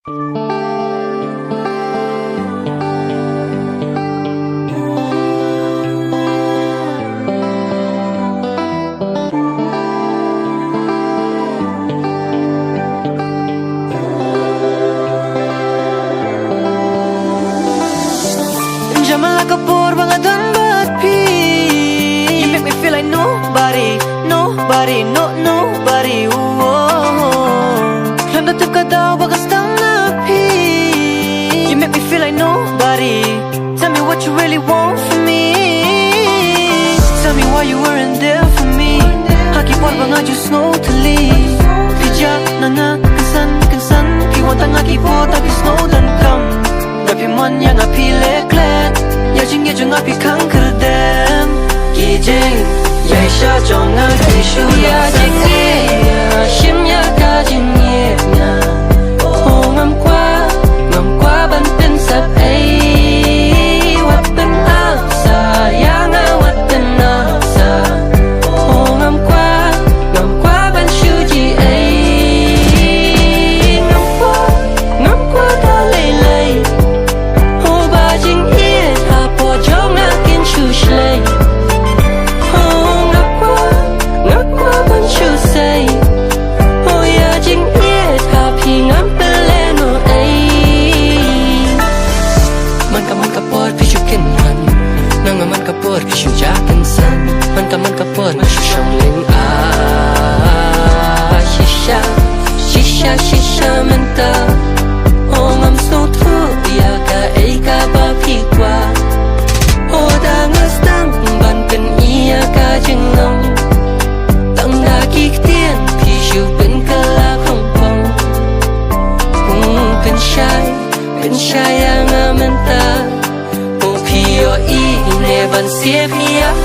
Nobody, no, nobody. Lam da tuka daw bagas tang napi. You make me feel like nobody. Tell me what you really want from me. Tell me why you weren't there for me. Haki por bang aju snow to leave. Pijak nana kansan Piwan tang aki po tapi snow dan kam. Tapi man yang api leklet. Ya jing api kang kerdem. Gijeng Yai sha trong ngang khi shu ya jing ye shim ya ka jing ye na ho ngam qua ban tin sat ai wat tin ap sa ya nga wat tin na sa ho ngam qua ban shu ji ai ngam qua ta lei ho ba jing ye ha po trong ngang kin shu shlei say oh yeah jing ye tha phi ngam pele no ai man ka por phi shu kin han nang man ka por phi shu ja kan san man ka por ma shu shang ling a shisha man ta oh ngam so thu ya ka ai ka ba phi kwa oh da ngas tang ban kan ia ka jing ngam Tiền thì dù bên cả là không phong bên shy yang amen ta oh phi yo I ne ban sia phi yak